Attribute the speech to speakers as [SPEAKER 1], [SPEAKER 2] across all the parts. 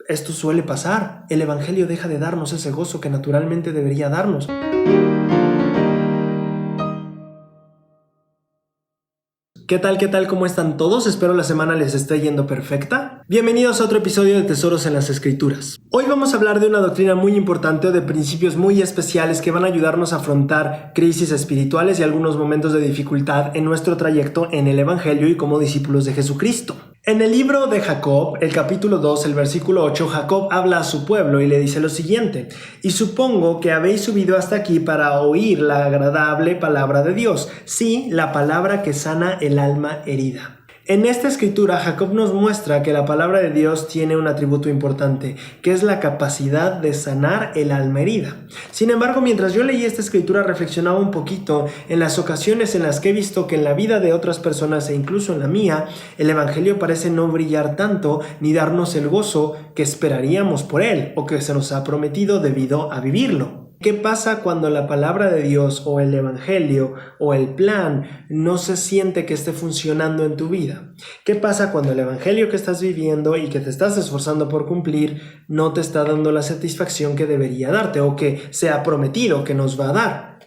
[SPEAKER 1] esto suele pasar. El Evangelio deja de darnos ese gozo que naturalmente debería darnos. ¿Qué tal? ¿Cómo están todos? Espero la semana les esté yendo perfecta. Bienvenidos a otro episodio de Tesoros en las Escrituras. Hoy vamos a hablar de una doctrina muy importante o de principios muy especiales que van a ayudarnos a afrontar crisis espirituales y algunos momentos de dificultad en nuestro trayecto en el Evangelio y como discípulos de Jesucristo. En el libro de Jacob, el capítulo 2, el versículo 8, Jacob habla a su pueblo y le dice lo siguiente: y supongo que habéis subido hasta aquí para oír la agradable palabra de Dios, sí, la palabra que sana el alma herida. En esta escritura, Jacob nos muestra que la palabra de Dios tiene un atributo importante, que es la capacidad de sanar el alma herida. Sin embargo, mientras yo leí esta escritura, reflexionaba un poquito en las ocasiones en las que he visto que en la vida de otras personas e incluso en la mía, el Evangelio parece no brillar tanto ni darnos el gozo que esperaríamos por él o que se nos ha prometido debido a vivirlo. ¿Qué pasa cuando la palabra de Dios o el Evangelio o el plan no se siente que esté funcionando en tu vida? ¿Qué pasa cuando el Evangelio que estás viviendo y que te estás esforzando por cumplir no te está dando la satisfacción que debería darte o que se ha prometido que nos va a dar?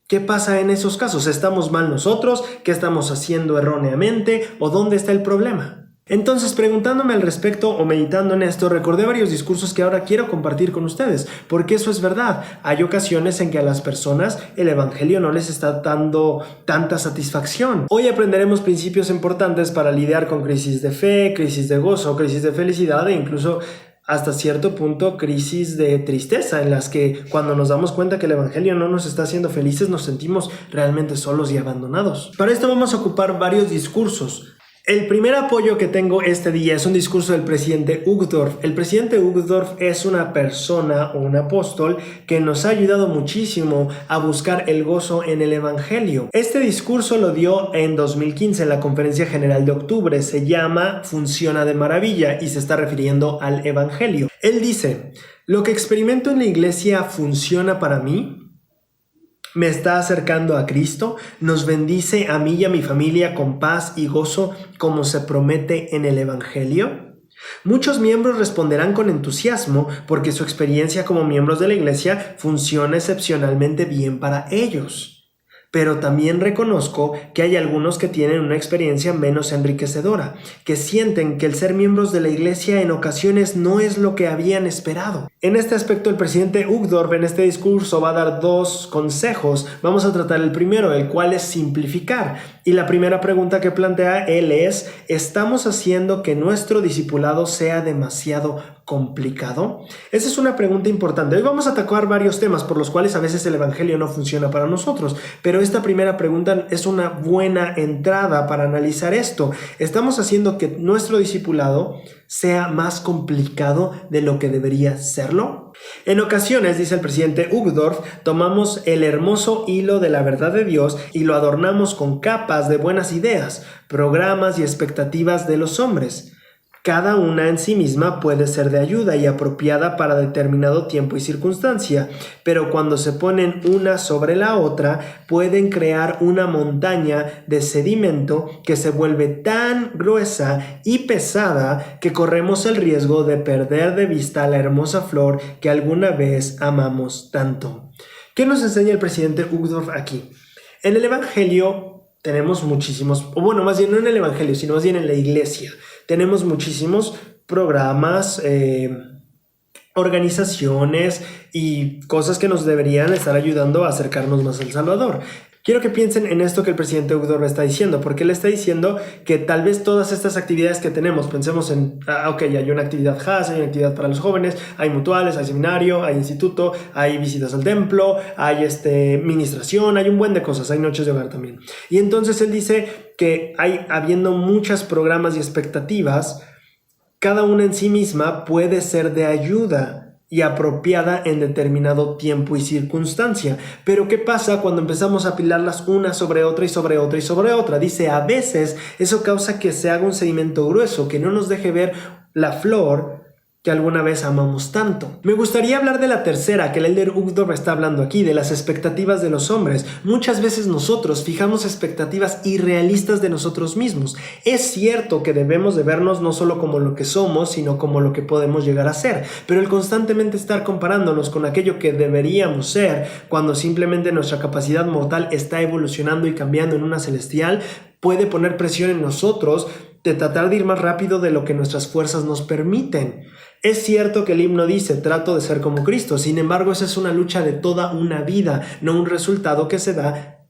[SPEAKER 1] ¿Qué pasa en esos casos? ¿Estamos mal nosotros? ¿Qué estamos haciendo erróneamente? ¿O dónde está el problema? Entonces, preguntándome al respecto o meditando en esto, recordé varios discursos que ahora quiero compartir con ustedes, porque eso es verdad. Hay ocasiones en que a las personas el Evangelio no les está dando tanta satisfacción. Hoy aprenderemos principios importantes para lidiar con crisis de fe, crisis de gozo, crisis de felicidad e incluso hasta cierto punto crisis de tristeza, en las que cuando nos damos cuenta que el Evangelio no nos está haciendo felices, nos sentimos realmente solos y abandonados. Para esto vamos a ocupar varios discursos. El primer apoyo que tengo este día es un discurso del presidente Uchtdorf. El presidente Uchtdorf es una persona o un apóstol que nos ha ayudado muchísimo a buscar el gozo en el Evangelio. Este discurso lo dio en 2015 en la Conferencia General de Octubre. Se llama Funciona de Maravilla y se está refiriendo al Evangelio. Él dice: lo que experimento en la iglesia funciona para mí. Me está acercando a Cristo, nos bendice a mí y a mi familia con paz y gozo como se promete en el Evangelio. Muchos miembros responderán con entusiasmo porque su experiencia como miembros de la iglesia funciona excepcionalmente bien para ellos. Pero también reconozco que hay algunos que tienen una experiencia menos enriquecedora, que sienten que el ser miembros de la iglesia en ocasiones no es lo que habían esperado. En este aspecto, el presidente Uchtdorf en este discurso va a dar dos consejos. Vamos a tratar el primero, el cual es simplificar. Y la primera pregunta que plantea él es: ¿estamos haciendo que nuestro discipulado sea demasiado complicado? Esa es una pregunta importante. Hoy vamos a atacar varios temas por los cuales a veces el Evangelio no funciona para nosotros, pero esta primera pregunta es una buena entrada para analizar esto. ¿Estamos haciendo que nuestro discipulado sea más complicado de lo que debería serlo? En ocasiones, dice el presidente Uchtdorf, tomamos el hermoso hilo de la verdad de Dios y lo adornamos con capas de buenas ideas, programas y expectativas de los hombres. Cada una en sí misma puede ser de ayuda y apropiada para determinado tiempo y circunstancia, pero cuando se ponen una sobre la otra, pueden crear una montaña de sedimento que se vuelve tan gruesa y pesada que corremos el riesgo de perder de vista la hermosa flor que alguna vez amamos tanto. ¿Qué nos enseña el presidente Uchtdorf aquí? En el Evangelio tenemos muchísimos, o bueno, más bien no en el Evangelio, sino más bien en la iglesia. Tenemos muchísimos programas, organizaciones y cosas que nos deberían estar ayudando a acercarnos más al Salvador. Quiero que piensen en esto que el presidente Uchtdorf está diciendo, porque él está diciendo que tal vez todas estas actividades que tenemos, pensemos en, hay una actividad HAS, hay una actividad para los jóvenes, hay mutuales, hay seminario, hay instituto, hay visitas al templo, hay ministración, hay un buen de cosas, hay noches de hogar también. Y entonces él dice que habiendo muchos programas y expectativas, cada una en sí misma puede ser de ayuda y apropiada en determinado tiempo y circunstancia. Pero ¿qué pasa cuando empezamos a apilarlas una sobre otra y sobre otra y sobre otra? Dice, a veces eso causa que se haga un sedimento grueso, que no nos deje ver la flor que alguna vez amamos tanto. Me gustaría hablar de la tercera que el Elder Uchtdorf está hablando aquí, de las expectativas de los hombres. Muchas veces nosotros fijamos expectativas irrealistas de nosotros mismos. Es cierto que debemos de vernos no solo como lo que somos, sino como lo que podemos llegar a ser, pero el constantemente estar comparándonos con aquello que deberíamos ser, cuando simplemente nuestra capacidad mortal está evolucionando y cambiando en una celestial, puede poner presión en nosotros de tratar de ir más rápido de lo que nuestras fuerzas nos permiten. Es cierto que el himno dice, trato de ser como Cristo, sin embargo esa es una lucha de toda una vida, no un resultado que se da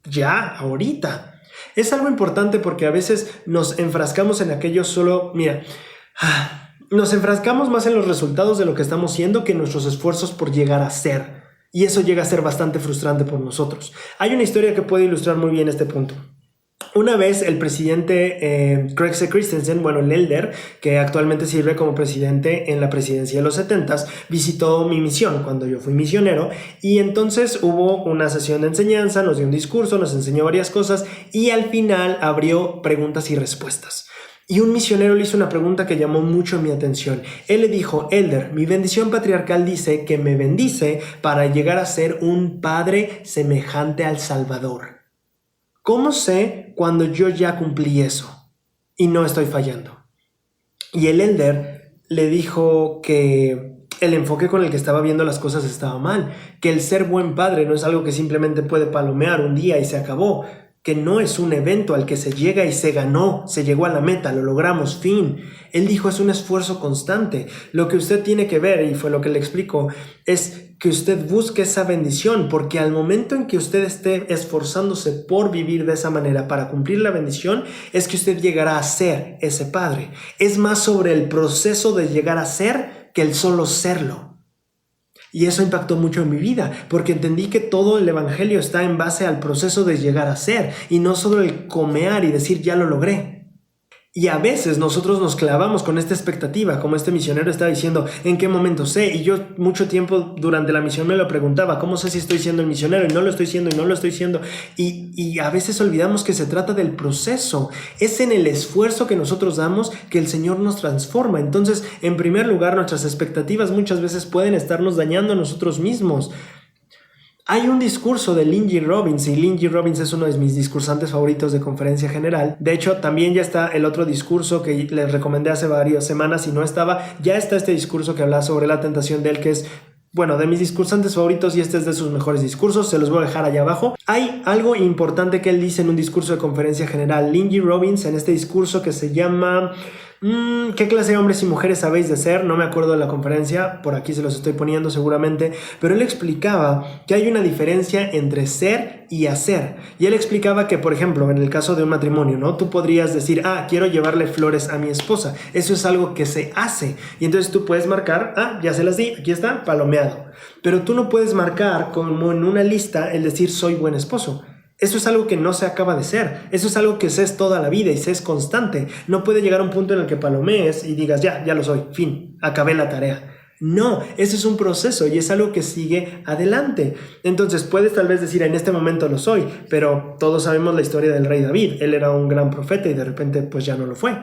[SPEAKER 1] ya, ahorita. Es algo importante porque a veces nos enfrascamos en aquello solo, nos enfrascamos más en los resultados de lo que estamos siendo que en nuestros esfuerzos por llegar a ser. Y eso llega a ser bastante frustrante por nosotros. Hay una historia que puede ilustrar muy bien este punto. Una vez el presidente Craig C. Christensen, el Elder, que actualmente sirve como presidente en la presidencia de los 70s, visitó mi misión cuando yo fui misionero, y entonces hubo una sesión de enseñanza, nos dio un discurso, nos enseñó varias cosas y al final abrió preguntas y respuestas. Y un misionero le hizo una pregunta que llamó mucho mi atención. Él le dijo, Elder, mi bendición patriarcal dice que me bendice para llegar a ser un padre semejante al Salvador. ¿Cómo sé cuando yo ya cumplí eso y no estoy fallando? Y el Elder le dijo que el enfoque con el que estaba viendo las cosas estaba mal, que el ser buen padre no es algo que simplemente puede palomear un día y se acabó, que no es un evento al que se llega y se ganó, se llegó a la meta, lo logramos, fin. Él dijo, es un esfuerzo constante. Lo que usted tiene que ver, y fue lo que le explicó, es que usted busque esa bendición, porque al momento en que usted esté esforzándose por vivir de esa manera para cumplir la bendición, es que usted llegará a ser ese padre. Es más sobre el proceso de llegar a ser que el solo serlo. Y eso impactó mucho en mi vida, porque entendí que todo el evangelio está en base al proceso de llegar a ser, y no solo el comear y decir ya lo logré. Y a veces nosotros nos clavamos con esta expectativa, como este misionero estaba diciendo, ¿en qué momento sé? Y yo mucho tiempo durante la misión me lo preguntaba, ¿cómo sé si estoy siendo el misionero? Y no lo estoy siendo, y no lo estoy siendo. Y a veces olvidamos que se trata del proceso. Es en el esfuerzo que nosotros damos que el Señor nos transforma. Entonces, en primer lugar, nuestras expectativas muchas veces pueden estarnos dañando a nosotros mismos. Hay un discurso de Lynn G. Robbins, y Lynn G. Robbins es uno de mis discursantes favoritos de conferencia general. De hecho, también ya está el otro discurso que les recomendé hace varias semanas y no estaba. Ya está este discurso que habla sobre la tentación de él, que es, de mis discursantes favoritos, y este es de sus mejores discursos. Se los voy a dejar allá abajo. Hay algo importante que él dice en un discurso de conferencia general. Lynn G. Robbins, en este discurso que se llama... ¿Qué clase de hombres y mujeres habéis de ser? No me acuerdo de la conferencia, por aquí se los estoy poniendo seguramente, pero él explicaba que hay una diferencia entre ser y hacer. Y él explicaba que, por ejemplo, en el caso de un matrimonio, ¿no? Tú podrías decir, quiero llevarle flores a mi esposa. Eso es algo que se hace. Y entonces tú puedes marcar, ya se las di, aquí está, palomeado. Pero tú no puedes marcar como en una lista el decir, soy buen esposo. Eso es algo que no se acaba de ser. Eso es algo que se es toda la vida y se es constante. No puede llegar a un punto en el que palomees y digas, ya lo soy, fin, acabé la tarea. No, eso es un proceso y es algo que sigue adelante. Entonces puedes tal vez decir, en este momento lo soy, pero todos sabemos la historia del rey David. Él era un gran profeta y de repente pues ya no lo fue.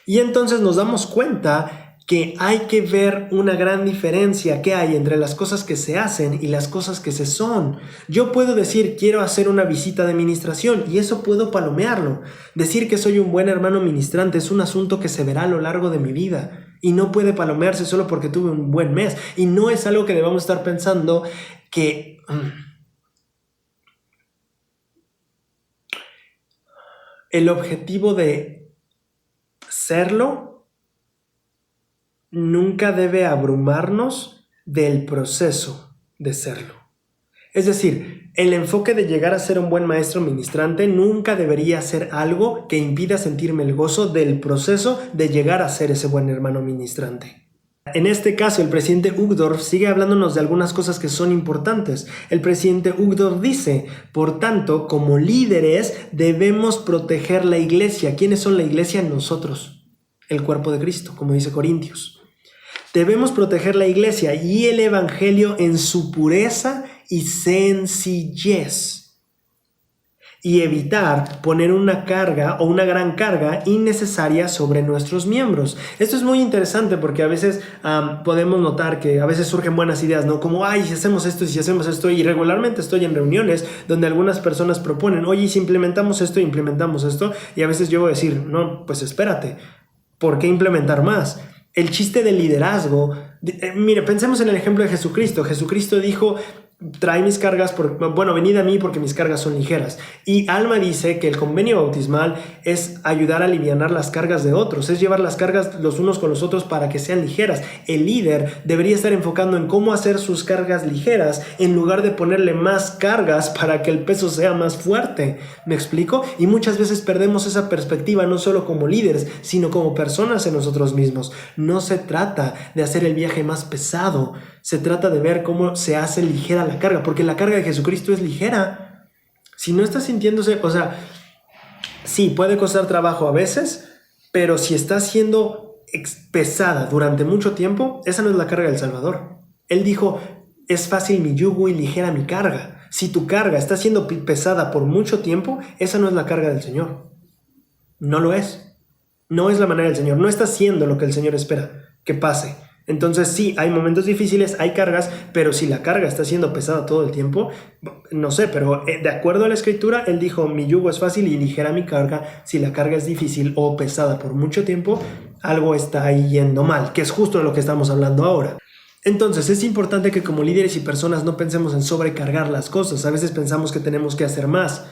[SPEAKER 1] Y entonces nos damos cuenta que hay que ver una gran diferencia que hay entre las cosas que se hacen y las cosas que se son. Yo puedo decir, quiero hacer una visita de ministración, y eso puedo palomearlo. Decir que soy un buen hermano ministrante es un asunto que se verá a lo largo de mi vida y no puede palomearse solo porque tuve un buen mes. Y no es algo que debamos estar pensando que... el objetivo de serlo nunca debe abrumarnos del proceso de serlo. Es decir, el enfoque de llegar a ser un buen maestro ministrante nunca debería ser algo que impida sentirme el gozo del proceso de llegar a ser ese buen hermano ministrante. En este caso, el presidente Uchtdorf sigue hablándonos de algunas cosas que son importantes. El presidente Uchtdorf dice, por tanto, como líderes debemos proteger la iglesia. ¿Quiénes son la iglesia? Nosotros, el cuerpo de Cristo, como dice Corintios. Debemos proteger la iglesia y el evangelio en su pureza y sencillez. y evitar poner una carga o una gran carga innecesaria sobre nuestros miembros. Esto es muy interesante porque a veces podemos notar que a veces surgen buenas ideas, ¿no? Como, ay, si hacemos esto y si hacemos esto, y regularmente estoy en reuniones donde algunas personas proponen, oye, si implementamos esto, y a veces yo voy a decir, no, pues espérate, ¿por qué implementar más? El chiste del liderazgo, mire, pensemos en el ejemplo de Jesucristo. Jesucristo dijo, trae mis cargas, venid a mí porque mis cargas son ligeras. Y Alma dice que el convenio bautismal es ayudar a alivianar las cargas de otros, es llevar las cargas los unos con los otros para que sean ligeras. El líder debería estar enfocando en cómo hacer sus cargas ligeras en lugar de ponerle más cargas para que el peso sea más fuerte. ¿Me explico? Y muchas veces perdemos esa perspectiva no solo como líderes, sino como personas en nosotros mismos. No se trata de hacer el viaje más pesado, se trata de ver cómo se hace ligera la carga, porque la carga de Jesucristo es ligera. Si no estás sintiéndose, sí, puede costar trabajo a veces, pero si está siendo pesada durante mucho tiempo, esa no es la carga del Salvador. Él dijo, es fácil mi yugo y ligera mi carga. Si tu carga está siendo pesada por mucho tiempo, esa no es la carga del Señor. No lo es. No es la manera del Señor. No está haciendo lo que el Señor espera que pase. Entonces sí, hay momentos difíciles, hay cargas, pero si la carga está siendo pesada todo el tiempo, no sé, pero de acuerdo a la Escritura, Él dijo, mi yugo es fácil y ligera mi carga. Si la carga es difícil o pesada por mucho tiempo, algo está ahí yendo mal, que es justo de lo que estamos hablando ahora. Entonces es importante que como líderes y personas no pensemos en sobrecargar las cosas. A veces pensamos que tenemos que hacer más,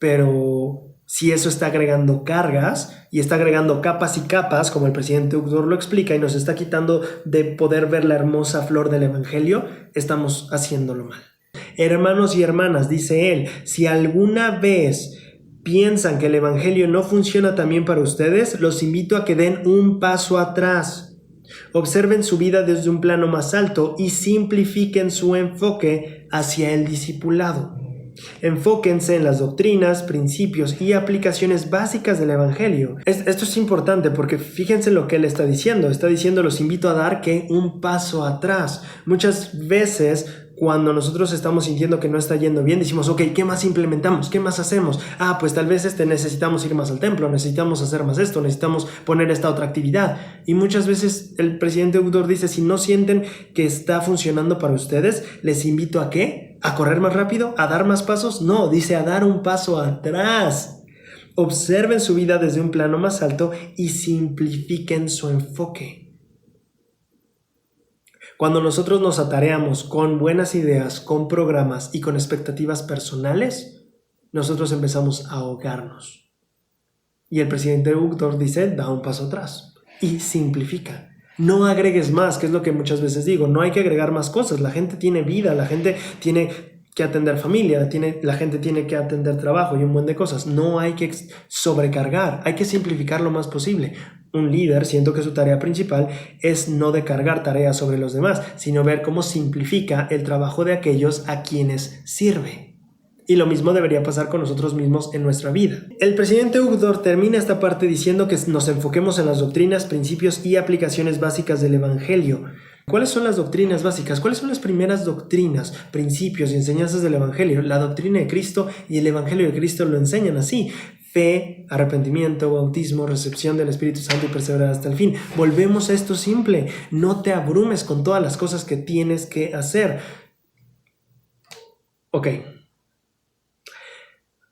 [SPEAKER 1] pero si eso está agregando cargas y está agregando capas y capas, como el presidente Uqdor lo explica, y nos está quitando de poder ver la hermosa flor del evangelio, estamos haciéndolo mal. Hermanos y hermanas, dice él, si alguna vez piensan que el evangelio no funciona también para ustedes, los invito a que den un paso atrás. Observen su vida desde un plano más alto y simplifiquen su enfoque hacia el discipulado. Enfóquense en las doctrinas, principios y aplicaciones básicas del evangelio. Esto es importante porque fíjense lo que él está diciendo. Está diciendo, los invito a dar que un paso atrás. Muchas veces cuando nosotros estamos sintiendo que no está yendo bien, decimos, ok, ¿qué más implementamos? ¿Qué más hacemos? Pues tal vez necesitamos ir más al templo, necesitamos hacer más esto, necesitamos poner esta otra actividad. Y muchas veces el presidente Uqdor dice, si no sienten que está funcionando para ustedes, les invito a ¿qué? ¿A correr más rápido? ¿A dar más pasos? No, dice a dar un paso atrás. Observen su vida desde un plano más alto y simplifiquen su enfoque. Cuando nosotros nos atareamos con buenas ideas, con programas y con expectativas personales, nosotros empezamos a ahogarnos. Y el presidente Uqdor dice, da un paso atrás y simplifica. No agregues más, que es lo que muchas veces digo. No hay que agregar más cosas. La gente tiene vida, la gente tiene que atender familia, la gente tiene que atender trabajo y un buen de cosas. No hay que sobrecargar, hay que simplificar lo más posible. Un líder, siento que su tarea principal es no de cargar tareas sobre los demás, sino ver cómo simplifica el trabajo de aquellos a quienes sirve. Y lo mismo debería pasar con nosotros mismos en nuestra vida. El presidente Uqdor termina esta parte diciendo que nos enfoquemos en las doctrinas, principios y aplicaciones básicas del evangelio. ¿Cuáles son las doctrinas básicas? ¿Cuáles son las primeras doctrinas, principios y enseñanzas del evangelio? La doctrina de Cristo y el evangelio de Cristo lo enseñan así. Fe, arrepentimiento, bautismo, recepción del Espíritu Santo y perseverar hasta el fin. Volvemos a esto simple. No te abrumes con todas las cosas que tienes que hacer. Ok.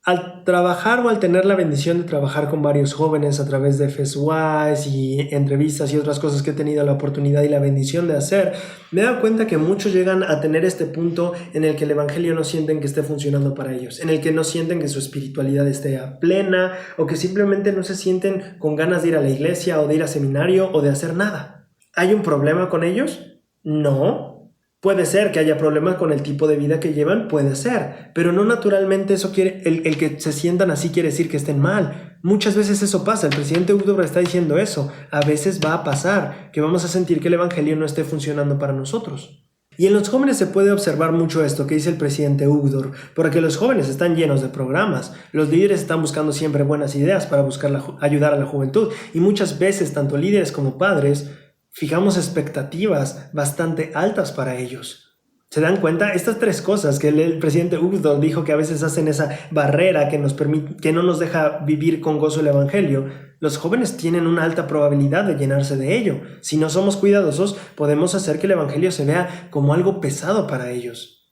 [SPEAKER 1] Al trabajar o al tener la bendición de trabajar con varios jóvenes a través de FESWISE y entrevistas y otras cosas que he tenido la oportunidad y la bendición de hacer, me he dado cuenta que muchos llegan a tener este punto en el que el evangelio no sienten que esté funcionando para ellos, en el que no sienten que su espiritualidad esté a plena o que simplemente no se sienten con ganas de ir a la iglesia o de ir a seminario o de hacer nada. ¿Hay un problema con ellos? No. Puede ser que haya problemas con el tipo de vida que llevan, puede ser, pero no naturalmente eso quiere, el que se sientan así quiere decir que estén mal. Muchas veces eso pasa, el presidente Uqdor está diciendo eso, a veces va a pasar que vamos a sentir que el evangelio no esté funcionando para nosotros. Y en los jóvenes se puede observar mucho esto que dice el presidente Uqdor, porque los jóvenes están llenos de programas, los líderes están buscando siempre buenas ideas para ayudar a la juventud, y muchas veces tanto líderes como padres fijamos expectativas bastante altas para ellos. ¿Se dan cuenta? Estas tres cosas que el presidente Uhdor dijo que a veces hacen esa barrera que que no nos deja vivir con gozo el evangelio. Los jóvenes tienen una alta probabilidad de llenarse de ello. Si no somos cuidadosos, podemos hacer que el evangelio se vea como algo pesado para ellos.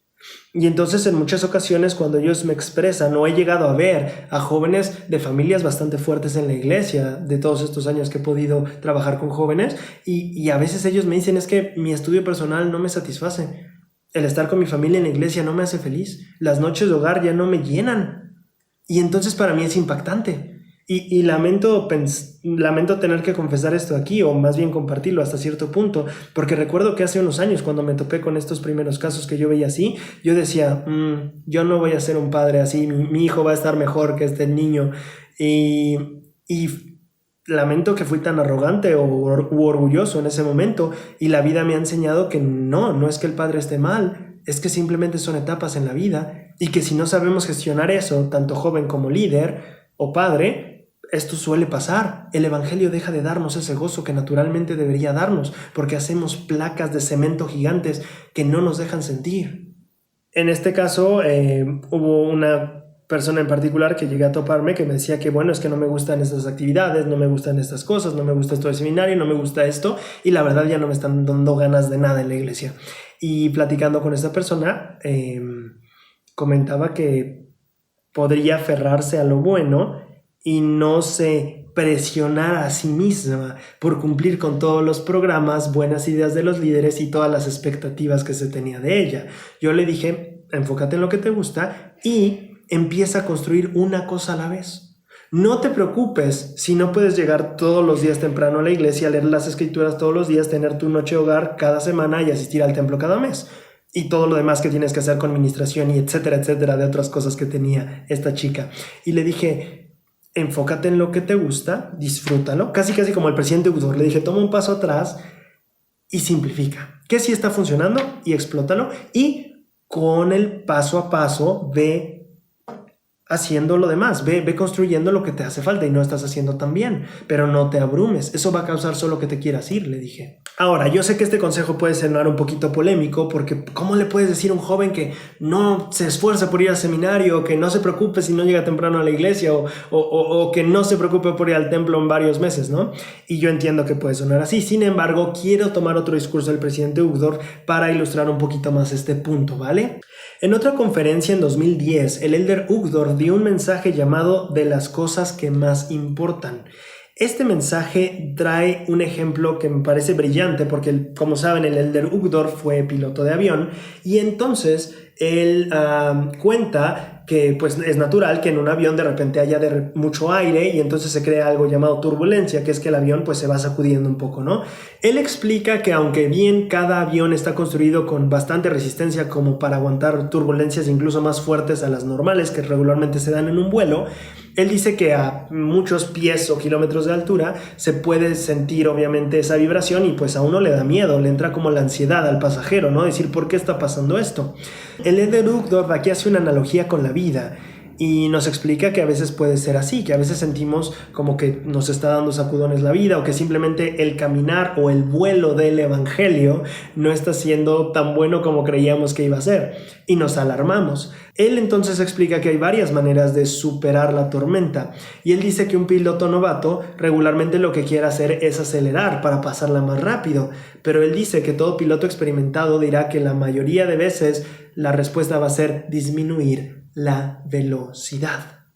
[SPEAKER 1] Y entonces en muchas ocasiones cuando ellos me expresan, o he llegado a ver a jóvenes de familias bastante fuertes en la iglesia, de todos estos años que he podido trabajar con jóvenes, y a veces ellos me dicen, es que mi estudio personal no me satisface. El estar con mi familia en la iglesia no me hace feliz. Las noches de hogar ya no me llenan. Y entonces para mí es impactante. Y lamento tener que confesar esto aquí, o más bien compartirlo hasta cierto punto, porque recuerdo que hace unos años cuando me topé con estos primeros casos que yo veía así, yo decía, yo no voy a ser un padre así, mi hijo va a estar mejor que este niño. Y lamento que fui tan arrogante u orgulloso en ese momento, y la vida me ha enseñado que no es que el padre esté mal, es que simplemente son etapas en la vida, y que si no sabemos gestionar eso, tanto joven como líder o padre, esto suele pasar. El evangelio deja de darnos ese gozo que naturalmente debería darnos, porque hacemos placas de cemento gigantes que no nos dejan sentir. En este caso, hubo una persona en particular que llegué a toparme que me decía que bueno, es que no me gustan estas actividades, no me gustan estas cosas, no me gusta esto del seminario, no me gusta esto, y la verdad ya no me están dando ganas de nada en la iglesia. Y platicando con esta persona, comentaba que podría aferrarse a lo bueno y no se presionar a sí misma por cumplir con todos los programas, buenas ideas de los líderes y todas las expectativas que se tenía de ella. Yo le dije, enfócate en lo que te gusta y empieza a construir una cosa a la vez. No te preocupes si no puedes llegar todos los días temprano a la iglesia, leer las escrituras todos los días, tener tu noche de hogar cada semana y asistir al templo cada mes. Y todo lo demás que tienes que hacer con administración y etcétera, etcétera, de otras cosas que tenía esta chica. Y le dije, enfócate en lo que te gusta, disfrútalo. Casi como el presidente Uhdor. Le dije, toma un paso atrás y simplifica. ¿Qué sí está funcionando? Y explótalo. Y con el paso a paso ve haciendo lo demás, ve construyendo lo que te hace falta y no estás haciendo tan bien, pero no te abrumes, eso va a causar solo que te quieras ir, le dije. Ahora, yo sé que este consejo puede sonar un poquito polémico, porque ¿cómo le puedes decir a un joven que no se esfuerza por ir al seminario, o que no se preocupe si no llega temprano a la iglesia, o que no se preocupe por ir al templo en varios meses, ¿no? Y yo entiendo que puede sonar así. Sin embargo, quiero tomar otro discurso del presidente Uhdor para ilustrar un poquito más este punto, ¿vale? En otra conferencia en 2010, el elder Uhdor dio un mensaje llamado de las cosas que más importan. Este mensaje trae un ejemplo que me parece brillante porque, como saben, el elder Uhdor fue piloto de avión y entonces él cuenta que pues es natural que en un avión de repente haya mucho aire y entonces se crea algo llamado turbulencia, que es que el avión pues se va sacudiendo un poco, ¿no? Él explica que aunque bien cada avión está construido con bastante resistencia como para aguantar turbulencias incluso más fuertes a las normales que regularmente se dan en un vuelo, él dice que a muchos pies o kilómetros de altura se puede sentir obviamente esa vibración y pues a uno le da miedo, le entra como la ansiedad al pasajero, ¿no? Decir, ¿por qué está pasando esto? El elder Uhdor aquí hace una analogía con la vida y nos explica que a veces puede ser así, que a veces sentimos como que nos está dando sacudones la vida o que simplemente el caminar o el vuelo del evangelio no está siendo tan bueno como creíamos que iba a ser y nos alarmamos. Él entonces explica que hay varias maneras de superar la tormenta y él dice que un piloto novato regularmente lo que quiere hacer es acelerar para pasarla más rápido, pero él dice que todo piloto experimentado dirá que la mayoría de veces la respuesta va a ser disminuir la velocidad.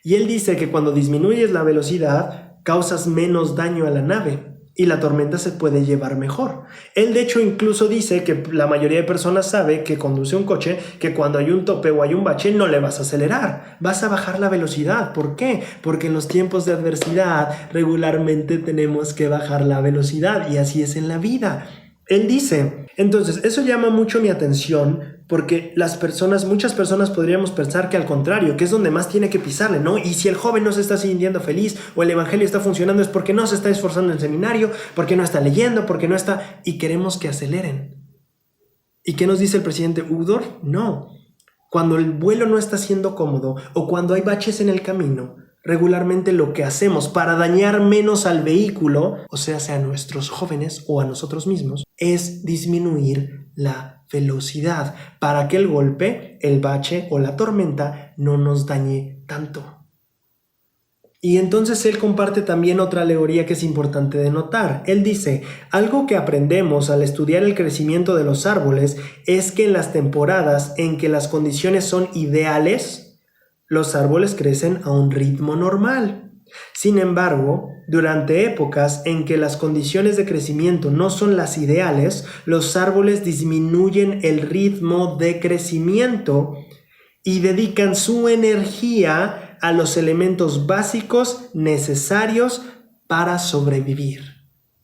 [SPEAKER 1] Y él dice que cuando disminuyes la velocidad causas menos daño a la nave y la tormenta se puede llevar mejor. Él de hecho incluso dice que la mayoría de personas sabe que conduce un coche que cuando hay un tope o hay un bache no le vas a acelerar, vas a bajar la velocidad. ¿Por qué? Porque en los tiempos de adversidad regularmente tenemos que bajar la velocidad y así es en la vida. Él dice, entonces eso llama mucho mi atención porque muchas personas podríamos pensar que al contrario, que es donde más tiene que pisarle, ¿no? Y si el joven no se está sintiendo feliz o el evangelio está funcionando es porque no se está esforzando en el seminario, porque no está leyendo, porque no está... y queremos que aceleren. ¿Y qué nos dice el presidente Uhdor? No. Cuando el vuelo no está siendo cómodo o cuando hay baches en el camino, regularmente lo que hacemos para dañar menos al vehículo, o sea a nuestros jóvenes o a nosotros mismos, es disminuir la velocidad para que el golpe, el bache o la tormenta no nos dañe tanto. Y entonces él comparte también otra alegoría que es importante de notar. Él dice, algo que aprendemos al estudiar el crecimiento de los árboles es que en las temporadas en que las condiciones son ideales, los árboles crecen a un ritmo normal. Sin embargo, durante épocas en que las condiciones de crecimiento no son las ideales, los árboles disminuyen el ritmo de crecimiento y dedican su energía a los elementos básicos necesarios para sobrevivir.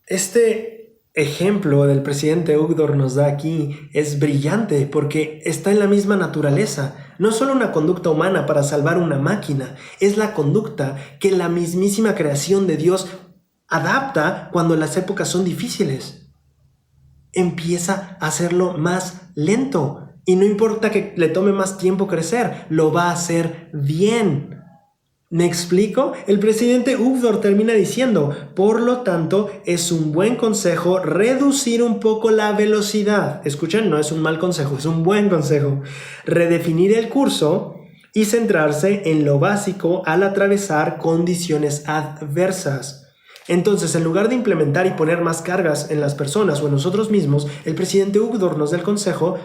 [SPEAKER 1] Este ejemplo del presidente Uqdor nos da aquí es brillante porque está en la misma naturaleza. No solo una conducta humana para salvar una máquina, es la conducta que la mismísima creación de Dios adapta cuando las épocas son difíciles. Empieza a hacerlo más lento y no importa que le tome más tiempo crecer, lo va a hacer bien. ¿Me explico? El presidente Uqdor termina diciendo, por lo tanto, es un buen consejo reducir un poco la velocidad. Escuchen, no es un mal consejo, es un buen consejo. Redefinir el curso y centrarse en lo básico al atravesar condiciones adversas. Entonces, en lugar de implementar y poner más cargas en las personas o en nosotros mismos, el presidente Uqdor nos da el consejo,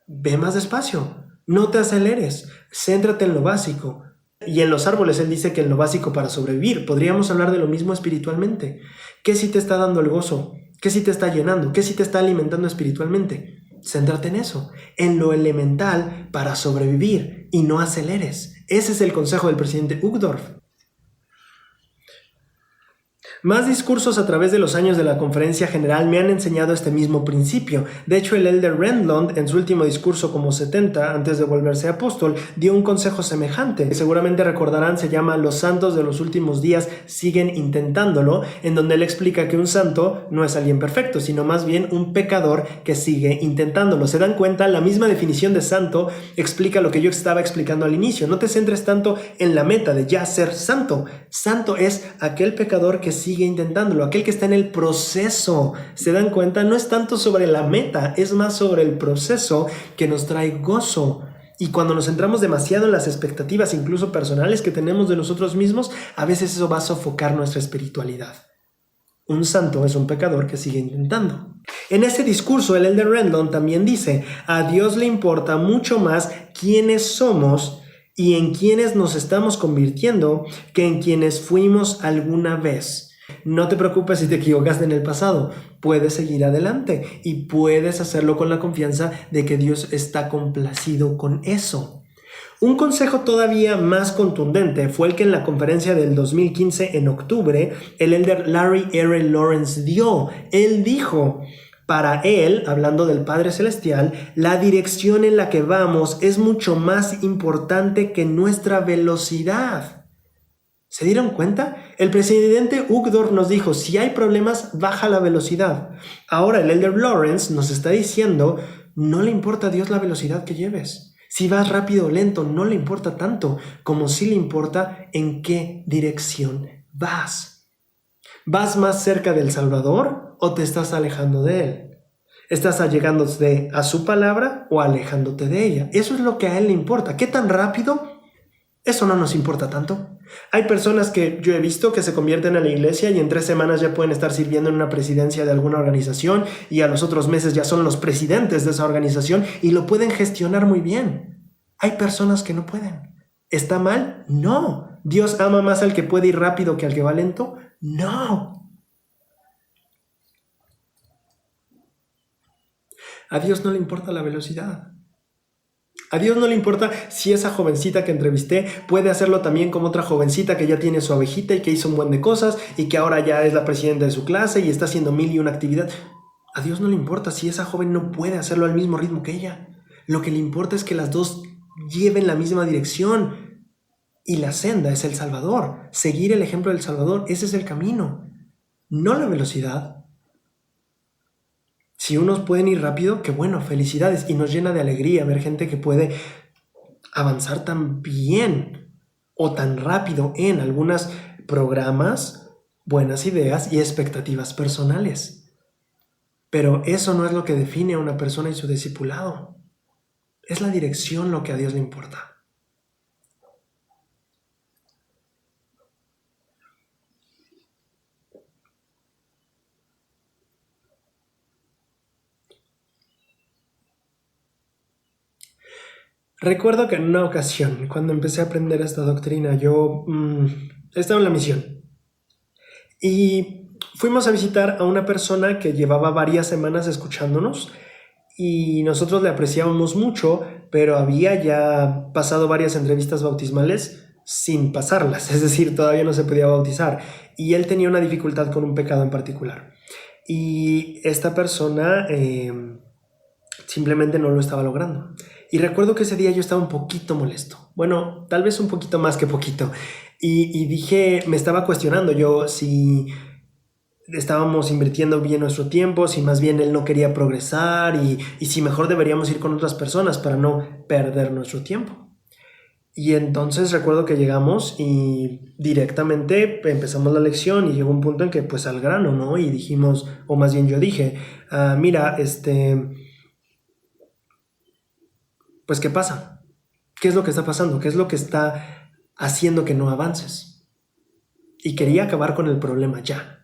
[SPEAKER 1] ve más despacio, no te aceleres, céntrate en lo básico. Y en los árboles él dice que en lo básico para sobrevivir. Podríamos hablar de lo mismo espiritualmente. ¿Qué sí te está dando el gozo? ¿Qué sí te está llenando? ¿Qué sí te está alimentando espiritualmente? Céntrate en eso, en lo elemental para sobrevivir y no aceleres. Ese es el consejo del presidente Uqdor. Más discursos a través de los años de la conferencia general me han enseñado este mismo principio. De hecho, el elder Rendlund, en su último discurso como 70, antes de volverse apóstol, dio un consejo semejante. Seguramente recordarán, se llama Los santos de los últimos días siguen intentándolo, en donde él explica que un santo no es alguien perfecto, sino más bien un pecador que sigue intentándolo. ¿Se dan cuenta? La misma definición de santo explica lo que yo estaba explicando al inicio. No te centres tanto en la meta de ya ser santo. Santo es aquel pecador que sigue intentándolo, aquel que está en el proceso. ¿Se dan cuenta? No es tanto sobre la meta, es más sobre el proceso que nos trae gozo. Y cuando nos centramos demasiado en las expectativas, incluso personales, que tenemos de nosotros mismos, a veces eso va a sofocar nuestra espiritualidad. Un santo es un pecador que sigue intentando. En ese discurso, el elder Rendlund también dice, a Dios le importa mucho más quiénes somos y en quienes nos estamos convirtiendo que en quienes fuimos alguna vez. No te preocupes si te equivocaste en el pasado, puedes seguir adelante y puedes hacerlo con la confianza de que Dios está complacido con eso. Un consejo todavía más contundente fue el que en la conferencia del 2015 en octubre el elder Larry R. Lawrence dio. Él dijo, para él, hablando del Padre Celestial, la dirección en la que vamos es mucho más importante que nuestra velocidad. ¿Se dieron cuenta? El presidente Uqdor nos dijo, si hay problemas, baja la velocidad. Ahora el elder Lawrence nos está diciendo, no le importa a Dios la velocidad que lleves. Si vas rápido o lento, no le importa tanto como sí le importa en qué dirección vas. ¿Vas más cerca del Salvador o te estás alejando de Él? ¿Estás allegándote a su palabra o alejándote de ella? Eso es lo que a Él le importa. ¿Qué tan rápido? Eso no nos importa tanto. Hay personas que yo he visto que se convierten a la iglesia y en 3 semanas ya pueden estar sirviendo en una presidencia de alguna organización y a los otros meses ya son los presidentes de esa organización y lo pueden gestionar muy bien. Hay personas que no pueden. ¿Está mal? No. ¿Dios ama más al que puede ir rápido que al que va lento? No. A Dios no le importa la velocidad. A Dios no le importa si esa jovencita que entrevisté puede hacerlo también como otra jovencita que ya tiene su abejita y que hizo un buen de cosas y que ahora ya es la presidenta de su clase y está haciendo 1000 actividad. A Dios no le importa si esa joven no puede hacerlo al mismo ritmo que ella. Lo que le importa es que las dos lleven la misma dirección. Y la senda es el Salvador. Seguir el ejemplo del Salvador, ese es el camino. No la velocidad. Si unos pueden ir rápido, qué bueno, felicidades. Y nos llena de alegría ver gente que puede avanzar tan bien o tan rápido en algunos programas, buenas ideas y expectativas personales. Pero eso no es lo que define a una persona y su discipulado. Es la dirección lo que a Dios le importa. Recuerdo que en una ocasión, cuando empecé a aprender esta doctrina, yo estaba en la misión y fuimos a visitar a una persona que llevaba varias semanas escuchándonos y nosotros le apreciábamos mucho, pero había ya pasado varias entrevistas bautismales sin pasarlas, es decir, todavía no se podía bautizar y él tenía una dificultad con un pecado en particular. Y esta persona simplemente no lo estaba logrando. Y recuerdo que ese día yo estaba un poquito molesto. Bueno, tal vez un poquito más que poquito. Y dije, me estaba cuestionando yo si estábamos invirtiendo bien nuestro tiempo, si más bien él no quería progresar y si mejor deberíamos ir con otras personas para no perder nuestro tiempo. Y entonces recuerdo que llegamos y directamente empezamos la lección y llegó un punto en que pues al grano, ¿no? Y dijimos, o más bien yo dije, mira, pues ¿qué pasa? ¿Qué es lo que está pasando? ¿Qué es lo que está haciendo que no avances? Y quería acabar con el problema ya.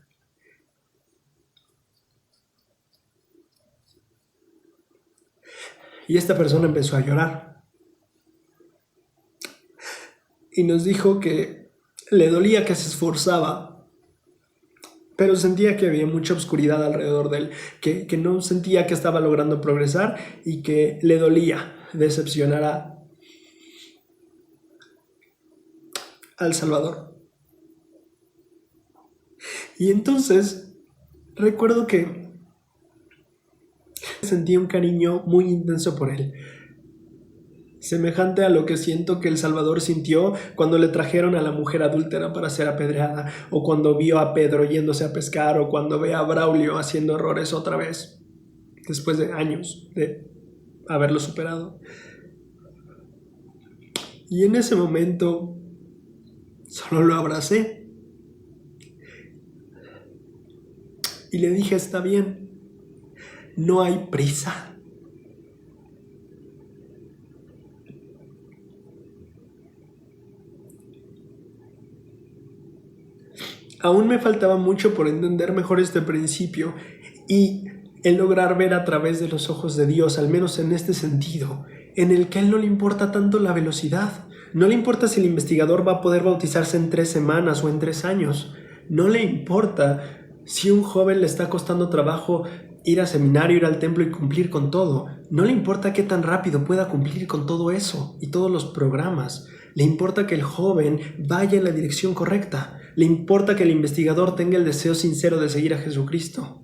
[SPEAKER 1] Y esta persona empezó a llorar. Y nos dijo que le dolía, que se esforzaba, pero sentía que había mucha oscuridad alrededor de él, que no sentía que estaba logrando progresar y que le dolía decepcionar al Salvador. Y entonces recuerdo que sentí un cariño muy intenso por él, semejante a lo que siento que el Salvador sintió cuando le trajeron a la mujer adúltera para ser apedreada, o cuando vio a Pedro yéndose a pescar, o cuando ve a Braulio haciendo errores otra vez, después de años de haberlo superado. Y en ese momento solo lo abracé y le dije, está bien, no hay prisa. Aún me faltaba mucho por entender mejor este principio y el lograr ver a través de los ojos de Dios, al menos en este sentido, en el que a él no le importa tanto la velocidad. No le importa si el investigador va a poder bautizarse en 3 semanas o en 3 años. No le importa si a un joven le está costando trabajo ir a seminario, ir al templo y cumplir con todo. No le importa qué tan rápido pueda cumplir con todo eso y todos los programas. Le importa que el joven vaya en la dirección correcta. Le importa que el investigador tenga el deseo sincero de seguir a Jesucristo.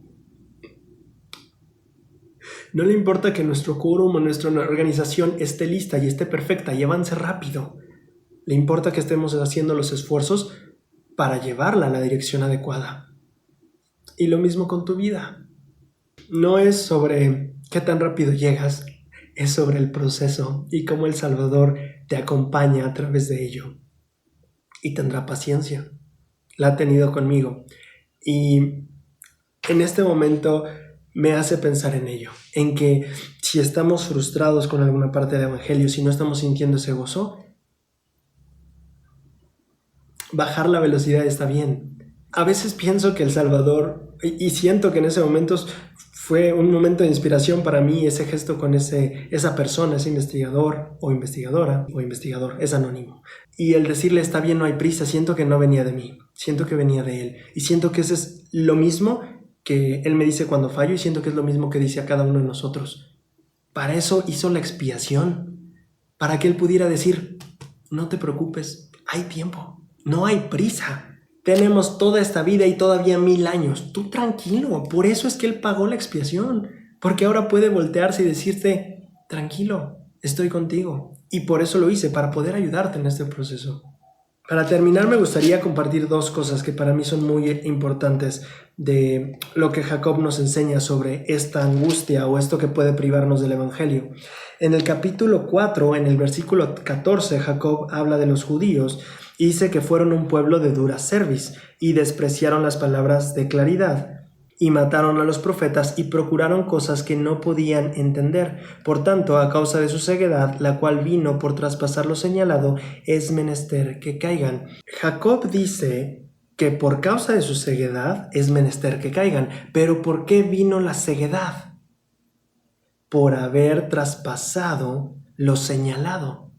[SPEAKER 1] No le importa que nuestro quórum o nuestra organización esté lista y esté perfecta y avance rápido. Le importa que estemos haciendo los esfuerzos para llevarla a la dirección adecuada. Y lo mismo con tu vida. No es sobre qué tan rápido llegas, es sobre el proceso y cómo el Salvador te acompaña a través de ello. Y tendrá paciencia. La ha tenido conmigo. Y en este momento me hace pensar en ello, en que si estamos frustrados con alguna parte del Evangelio, si no estamos sintiendo ese gozo, bajar la velocidad está bien. A veces pienso que el Salvador, y siento que en ese momento fue un momento de inspiración para mí, ese gesto con esa persona, ese investigador o investigadora o investigador, es anónimo. Y el decirle está bien, no hay prisa, siento que no venía de mí, siento que venía de él. Y siento que eso es lo mismo que él me dice cuando fallo y siento que es lo mismo que dice a cada uno de nosotros. Para eso hizo la expiación, para que él pudiera decir, no te preocupes, hay tiempo, no hay prisa. Tenemos toda esta vida y todavía 1000 años. Tú tranquilo, por eso es que él pagó la expiación, porque ahora puede voltearse y decirte, tranquilo, estoy contigo. Y por eso lo hice, para poder ayudarte en este proceso. Para terminar, me gustaría compartir 2 cosas que para mí son muy importantes de lo que Jacob nos enseña sobre esta angustia o esto que puede privarnos del Evangelio. En el capítulo 4, en el versículo 14, Jacob habla de los judíos y dice que fueron un pueblo de dura cerviz y despreciaron las palabras de claridad y mataron a los profetas y procuraron cosas que no podían entender. Por tanto, a causa de su ceguedad, la cual vino por traspasar lo señalado, es menester que caigan. Jacob dice que por causa de su ceguedad es menester que caigan. Pero ¿por qué vino la ceguedad? Por haber traspasado lo señalado.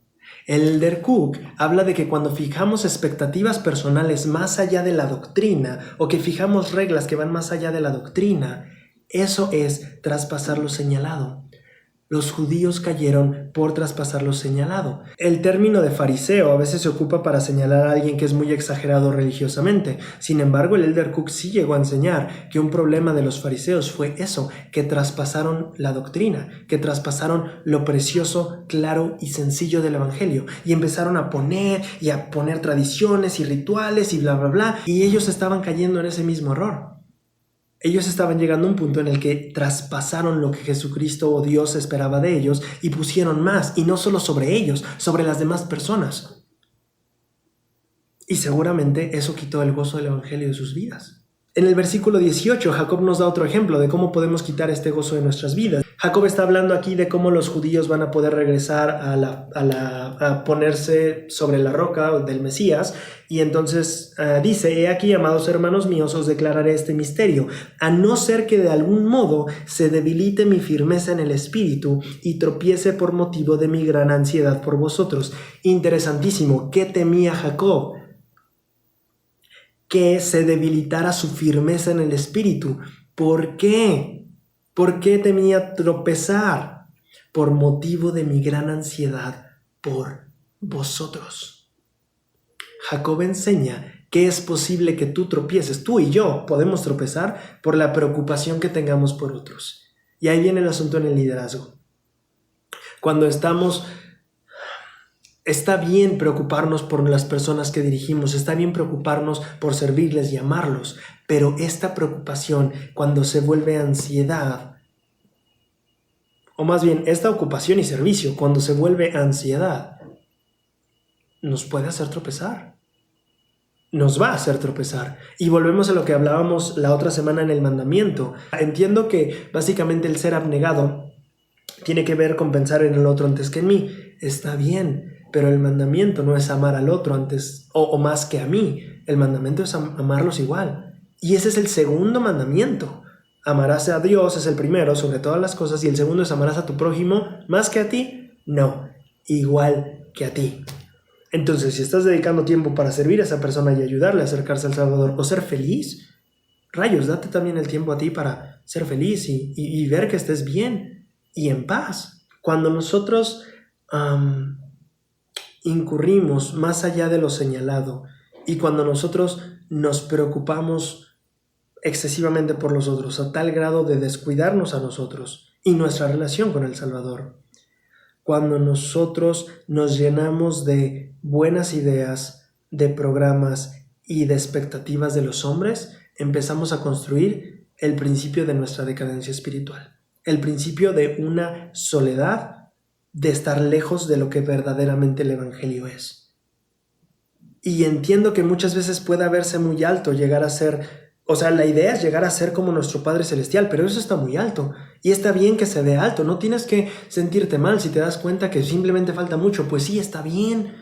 [SPEAKER 1] El Elder Cook habla de que cuando fijamos expectativas personales más allá de la doctrina o que fijamos reglas que van más allá de la doctrina, eso es traspasar lo señalado. Los judíos cayeron por traspasar lo señalado. El término de fariseo a veces se ocupa para señalar a alguien que es muy exagerado religiosamente. Sin embargo, el Elder Cook sí llegó a enseñar que un problema de los fariseos fue eso, que traspasaron la doctrina, que traspasaron lo precioso, claro y sencillo del evangelio y empezaron a poner tradiciones y rituales y bla bla bla, y ellos estaban cayendo en ese mismo error. Ellos estaban llegando a un punto en el que traspasaron lo que Jesucristo o Dios esperaba de ellos y pusieron más, y no solo sobre ellos, sobre las demás personas. Y seguramente eso quitó el gozo del evangelio de sus vidas. En el versículo 18, Jacob nos da otro ejemplo de cómo podemos quitar este gozo de nuestras vidas. Jacob está hablando aquí de cómo los judíos van a poder regresar a ponerse sobre la roca del Mesías. Y entonces dice: he aquí, amados hermanos míos, os declararé este misterio, a no ser que de algún modo se debilite mi firmeza en el espíritu y tropiece por motivo de mi gran ansiedad por vosotros. Interesantísimo. ¿Qué temía Jacob? Que se debilitara su firmeza en el espíritu. ¿Por qué? ¿Por qué temía tropezar? Por motivo de mi gran ansiedad por vosotros. Jacob enseña que es posible que tú tropieces. Tú y yo podemos tropezar por la preocupación que tengamos por otros. Y ahí viene el asunto en el liderazgo. Cuando está bien preocuparnos por las personas que dirigimos, está bien preocuparnos por servirles y amarlos, pero esta preocupación, cuando se vuelve ansiedad, o más bien esta ocupación y servicio, cuando se vuelve ansiedad, nos puede hacer tropezar. Nos va a hacer tropezar. Y volvemos a lo que hablábamos la otra semana en el mandamiento. Entiendo que básicamente el ser abnegado tiene que ver con pensar en el otro antes que en mí. Está bien, pero el mandamiento no es amar al otro antes o más que a mí. El mandamiento es amarlos igual. Y ese es el segundo mandamiento. Amarás a Dios es el primero sobre todas las cosas, y el segundo es amarás a tu prójimo más que a ti. No, igual que a ti. Entonces, si estás dedicando tiempo para servir a esa persona y ayudarle a acercarse al Salvador o ser feliz, rayos, date también el tiempo a ti para ser feliz y ver que estés bien y en paz. Cuando nosotros incurrimos más allá de lo señalado y cuando nosotros nos preocupamos excesivamente por los otros a tal grado de descuidarnos a nosotros y nuestra relación con el Salvador, cuando nosotros nos llenamos de buenas ideas, de programas y de expectativas de los hombres, empezamos a construir el principio de nuestra decadencia espiritual, el principio de una soledad, de estar lejos de lo que verdaderamente el evangelio es. Y entiendo que muchas veces puede verse muy alto llegar a ser, la idea es llegar a ser como nuestro Padre Celestial, pero eso está muy alto. Y está bien que se vea alto, no tienes que sentirte mal si te das cuenta que simplemente falta mucho. Pues sí, está bien.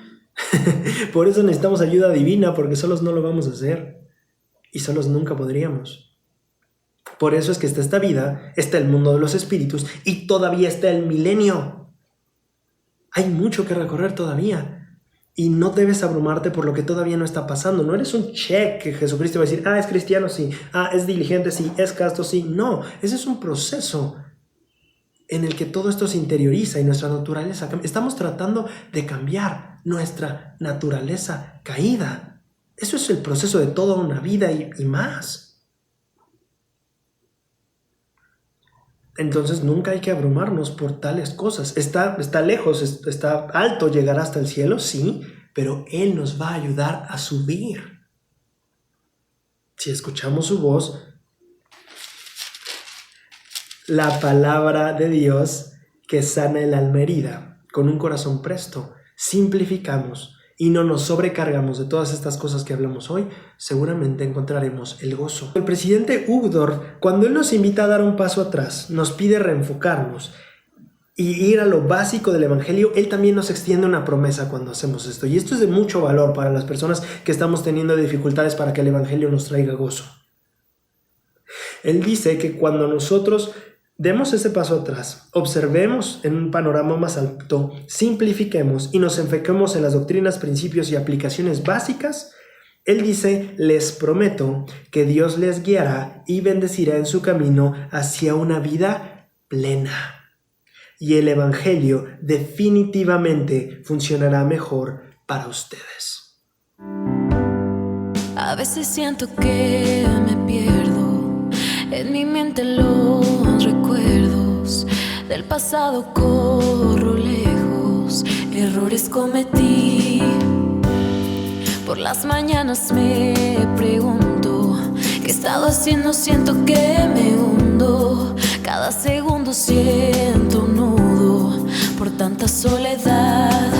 [SPEAKER 1] Por eso necesitamos ayuda divina, porque solos no lo vamos a hacer. Y solos nunca podríamos. Por eso es que está esta vida, está el mundo de los espíritus y todavía está el milenio. Hay mucho que recorrer todavía. Y no debes abrumarte por lo que todavía no está pasando. No eres un check que Jesucristo va a decir: es cristiano, sí. Es diligente, sí. Es casto, sí. No, ese es un proceso en el que todo esto se interioriza y nuestra naturaleza cambia. Estamos tratando de cambiar nuestra naturaleza caída. Eso es el proceso de toda una vida y más. Entonces nunca hay que abrumarnos por tales cosas. Está lejos, está alto llegar hasta el cielo, sí, pero Él nos va a ayudar a subir. Si escuchamos su voz, la palabra de Dios que sana el alma herida, con un corazón presto, simplificamos y no nos sobrecargamos de todas estas cosas que hablamos hoy, seguramente encontraremos el gozo. El presidente Uqdor, cuando él nos invita a dar un paso atrás, nos pide reenfocarnos y ir a lo básico del evangelio, él también nos extiende una promesa cuando hacemos esto. Y esto es de mucho valor para las personas que estamos teniendo dificultades para que el evangelio nos traiga gozo. Él dice que cuando nosotros demos ese paso atrás, observemos en un panorama más alto, simplifiquemos y nos enfoquemos en las doctrinas, principios y aplicaciones básicas, él dice, les prometo que Dios les guiará y bendecirá en su camino hacia una vida plena. Y el evangelio definitivamente funcionará mejor para ustedes.
[SPEAKER 2] A veces siento que me pierdo, en mi mente los recuerdos del pasado corro lejos, errores cometí. Por las mañanas me pregunto, ¿qué he estado haciendo? Siento que me hundo, cada segundo siento un nudo por tanta soledad.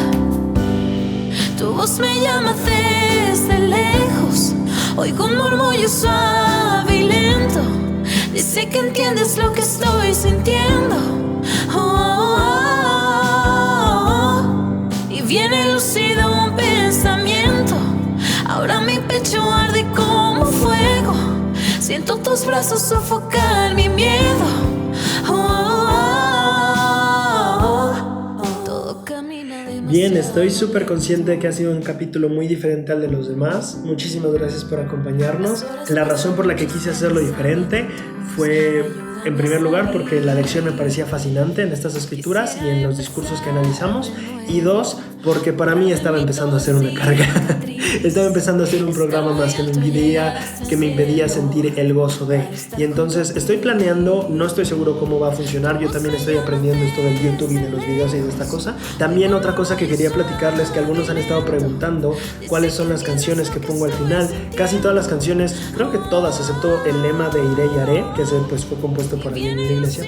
[SPEAKER 2] Tu voz me llama desde lejos, oigo un murmullo suave y lento, dice que entiendes lo que estoy sintiendo. Y viene lucido un pensamiento, ahora mi pecho arde como fuego, siento tus brazos sofocar mi miedo. Todo camina demasiado.
[SPEAKER 1] Bien, estoy súper consciente de que ha sido un capítulo muy diferente al de los demás. Muchísimas gracias por acompañarnos. La razón por la que quise hacerlo diferente fue, en primer lugar, porque la lección me parecía fascinante en estas escrituras y en los discursos que analizamos. Y dos, porque para mí estaba empezando a ser una carga. Estaba empezando a ser un programa más que me impedía sentir el gozo de. Y entonces estoy planeando, no estoy seguro cómo va a funcionar. Yo también estoy aprendiendo esto del YouTube y de los videos y de esta cosa. También otra cosa que quería platicarles, que algunos han estado preguntando cuáles son las canciones que pongo al final. Casi todas las canciones, creo que todas, excepto el lema de Iré y Haré, que pues fue compuesto por alguien en la iglesia.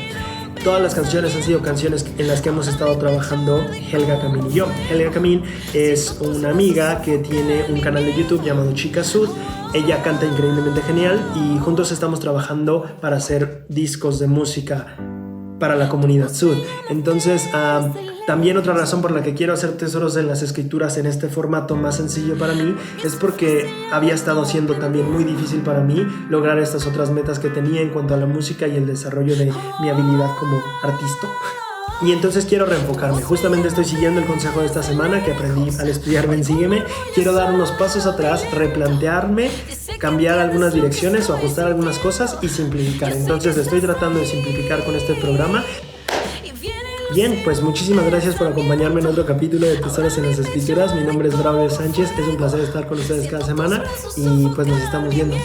[SPEAKER 1] Todas las canciones han sido canciones en las que hemos estado trabajando Helga Camín y yo. Helga Camín es una amiga que tiene un canal de YouTube llamado Chica Sud. Ella canta increíblemente genial y juntos estamos trabajando para hacer discos de música para la comunidad Sud. Entonces, también otra razón por la que quiero hacer Tesoros en las Escrituras en este formato más sencillo para mí es porque había estado siendo también muy difícil para mí lograr estas otras metas que tenía en cuanto a la música y el desarrollo de mi habilidad como artista. Y entonces quiero reenfocarme. Justamente estoy siguiendo el consejo de esta semana que aprendí al estudiar Ven Sígueme. Quiero dar unos pasos atrás, replantearme, cambiar algunas direcciones o ajustar algunas cosas y simplificar. Entonces estoy tratando de simplificar con este programa. Bien, pues muchísimas gracias por acompañarme en otro capítulo de Tesoros en las Escrituras. Mi nombre es Braulio Sánchez, es un placer estar con ustedes cada semana y pues nos estamos viendo.